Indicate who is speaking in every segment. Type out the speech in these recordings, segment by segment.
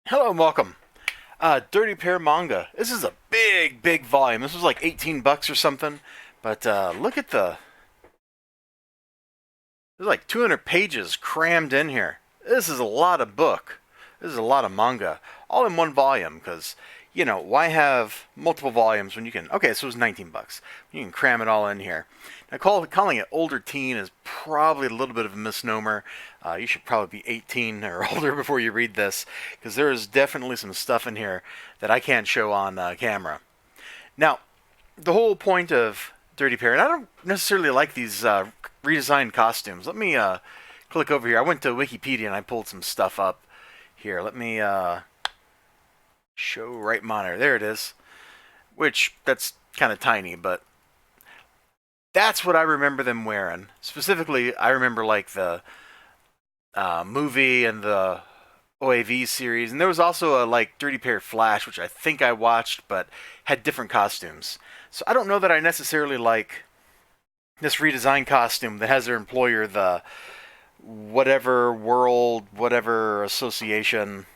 Speaker 1: Hello and welcome. Dirty Pair manga. This is a big volume. This was like 18 bucks or something. But look at there's like 200 pages crammed in here. This is a lot of book. This is a lot of manga. All in one volume because, why have multiple volumes when you can. Okay, so it was 19 bucks. You can cram it all in here. Now, calling it older teen is probably a little bit of a misnomer. You should probably be 18 or older before you read this because there is definitely some stuff in here that I can't show on camera. Now, the whole point of Dirty Pair, and I don't necessarily like these redesigned costumes. Let me click over here. I went to Wikipedia and I pulled some stuff up here. Let me show right monitor. There it is. Which, that's kind of tiny, but that's what I remember them wearing. Specifically, I remember like the movie and the OAV series, and there was also a like Dirty Pair Flash, which I think I watched, but had different costumes. So I don't know that I necessarily like this redesigned costume that has their employer, the whatever world, whatever association.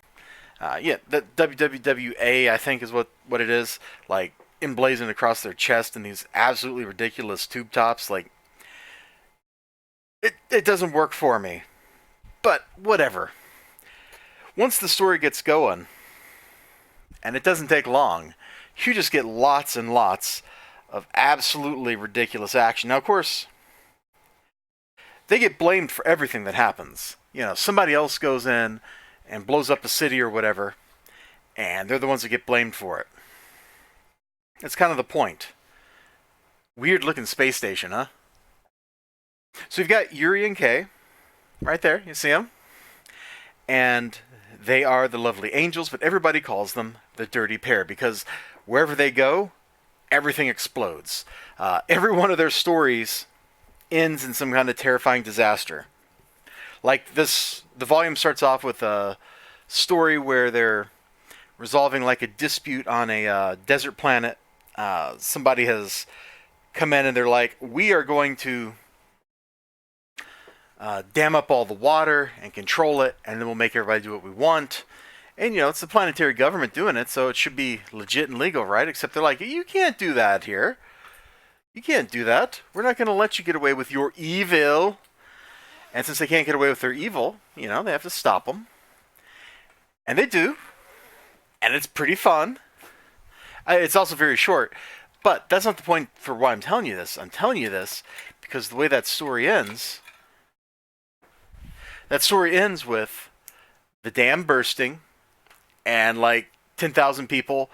Speaker 1: Yeah, the WWWA, I think, is what it is. Like emblazoned across their chest in these absolutely ridiculous tube tops. Like it doesn't work for me. But whatever. Once the story gets going, and it doesn't take long, you just get lots and lots of absolutely ridiculous action. Now, of course, they get blamed for everything that happens. Somebody else goes in and blows up a city or whatever, and they're the ones that get blamed for it. That's kind of the point. Weird looking space station, huh? So you've got Yuri and Kay right there. You see them? And they are the lovely angels, but everybody calls them the Dirty Pair because wherever they go, everything explodes. Every one of their stories ends in some kind of terrifying disaster. Like this, the volume starts off with a story where they're resolving like a dispute on a desert planet. Somebody has come in and they're like, we are going to dam up all the water and control it, and then we'll make everybody do what we want. And it's the planetary government doing it, so it should be legit and legal, right? Except they're like, you can't do that here. You can't do that. We're not going to let you get away with your evil. And since they can't get away with their evil, they have to stop them. And they do. And it's pretty fun. It's also very short. But that's not the point for why I'm telling you this. I'm telling you this because the way that story ends with the dam bursting and like 10,000 people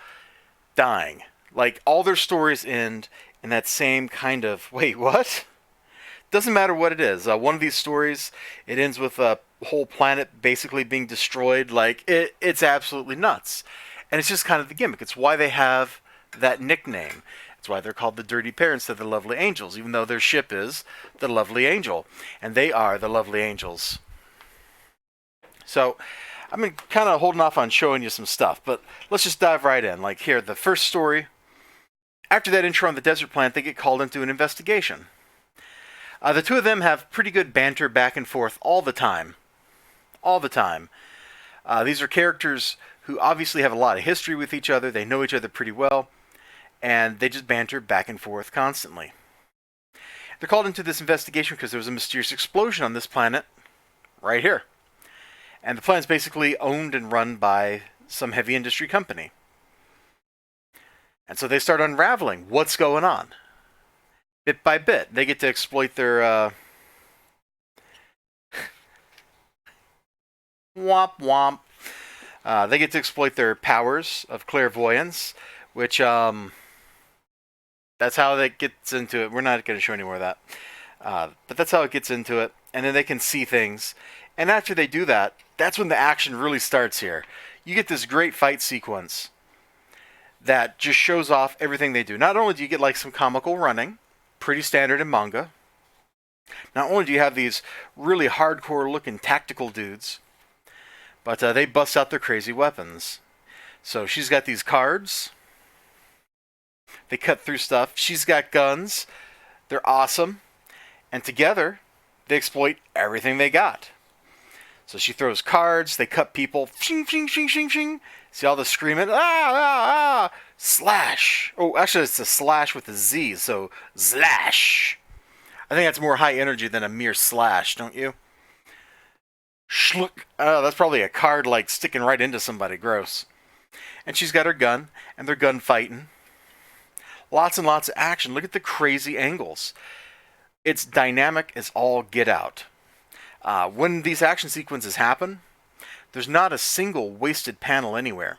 Speaker 1: dying. Like all their stories end in that same kind of, wait, what? Doesn't matter what it is. One of these stories, it ends with a whole planet basically being destroyed. Like it's absolutely nuts. And it's just kind of the gimmick. It's why they have that nickname. It's why they're called the Dirty Pair instead of the Lovely Angels, even though their ship is the Lovely Angel. And they are the Lovely Angels. So, I've been kind of holding off on showing you some stuff, but let's just dive right in. Like here, the first story. After that intro on the desert planet, they get called into an investigation. The two of them have pretty good banter back and forth all the time. All the time. These are characters who obviously have a lot of history with each other. They know each other pretty well, and they just banter back and forth constantly. They're called into this investigation because there was a mysterious explosion on this planet right here. And the planet's basically owned and run by some heavy industry company. And so they start unraveling what's going on. Bit by bit. They get to exploit their womp womp. They get to exploit their powers of clairvoyance, which that's how that gets into it. We're not going to show any more of that. But that's how it gets into it. And then they can see things. And after they do that, that's when the action really starts here. You get this great fight sequence that just shows off everything they do. Not only do you get like some comical running, pretty standard in manga. Not only do you have these really hardcore looking tactical dudes, but they bust out their crazy weapons. So she's got these cards. They cut through stuff. She's got guns. They're awesome. And together, they exploit everything they got. So she throws cards, they cut people, shing, shing, shing, shing, shing. See all the screaming, ah, ah, ah, slash. Oh, actually, it's a slash with a Z, so slash. I think that's more high energy than a mere slash, don't you? Schlook. Oh, that's probably a card like sticking right into somebody. Gross. And she's got her gun, and they're gunfighting. Lots and lots of action. Look at the crazy angles. It's dynamic as all get out. When these action sequences happen, there's not a single wasted panel anywhere.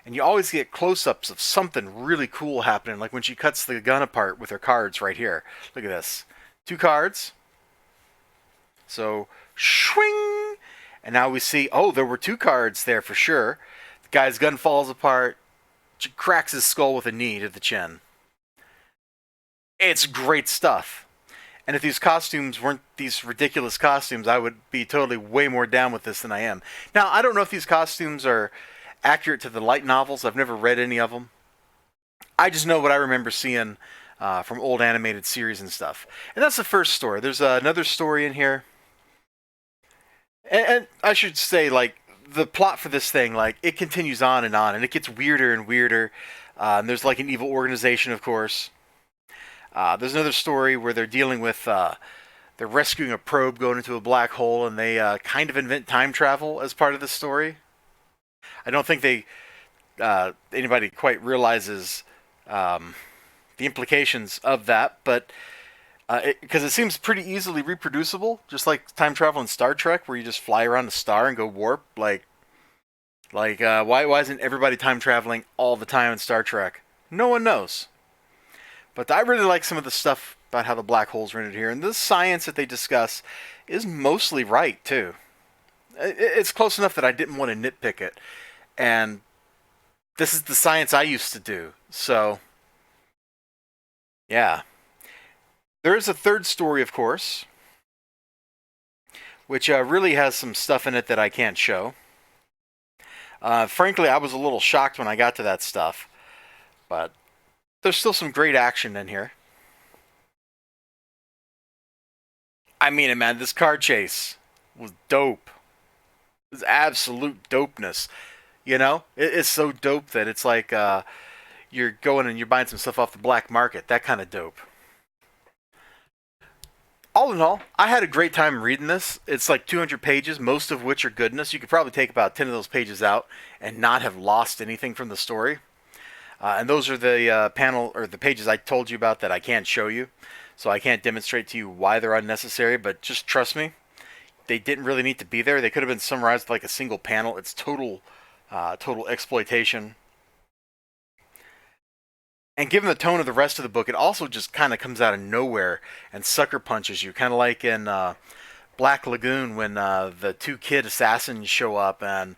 Speaker 1: And you always get close-ups of something really cool happening, like when she cuts the gun apart with her cards right here. Look at this. 2 cards. So, swing! And now we see, oh, there were 2 cards there for sure. The guy's gun falls apart. She cracks his skull with a knee to the chin. It's great stuff. And if these costumes weren't these ridiculous costumes, I would be totally way more down with this than I am. Now, I don't know if these costumes are accurate to the light novels. I've never read any of them. I just know what I remember seeing from old animated series and stuff. And that's the first story. There's another story in here. And I should say, like, the plot for this thing, like, it continues on, and it gets weirder and weirder. And there's, like, an evil organization, of course. There's another story where they're dealing with, they're rescuing a probe going into a black hole, and they kind of invent time travel as part of the story. I don't think anybody quite realizes the implications of that, but because it seems pretty easily reproducible, just like time travel in Star Trek, where you just fly around a star and go warp. Why isn't everybody time traveling all the time in Star Trek? No one knows. But I really like some of the stuff about how the black hole's rendered here, and the science that they discuss is mostly right too. It's close enough that I didn't want to nitpick it, and this is the science I used to do. So, yeah. There is a third story, of course, which really has some stuff in it that I can't show. Frankly, I was a little shocked when I got to that stuff, but there's still some great action in here. I mean it, man. This car chase was dope. It was absolute dopeness. You know? It's so dope that it's like you're going and you're buying some stuff off the black market. That kind of dope. All in all, I had a great time reading this. It's like 200 pages, most of which are goodness. You could probably take about 10 of those pages out and not have lost anything from the story. And those are the panel or the pages I told you about that I can't show you. So I can't demonstrate to you why they're unnecessary, but just trust me. They didn't really need to be there. They could have been summarized like a single panel. It's total exploitation. And given the tone of the rest of the book, it also just kind of comes out of nowhere and sucker punches you. Kind of like in Black Lagoon when the 2 kid assassins show up and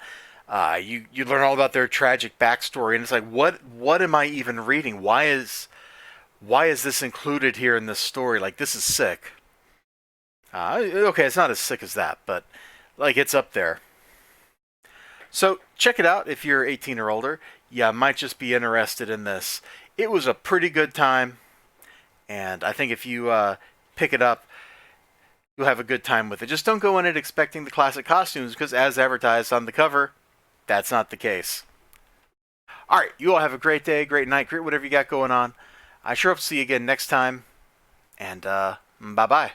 Speaker 1: you learn all about their tragic backstory. And it's like, what am I even reading? Why is this included here in this story? Like, this is sick. Okay, it's not as sick as that, but like it's up there. So check it out if you're 18 or older. Yeah, might just be interested in this. It was a pretty good time, and I think if you pick it up, you'll have a good time with it. Just don't go in it expecting the classic costumes, because as advertised on the cover, that's not the case. Alright, you all have a great day, great night, great whatever you got going on. I sure hope to see you again next time, and bye-bye.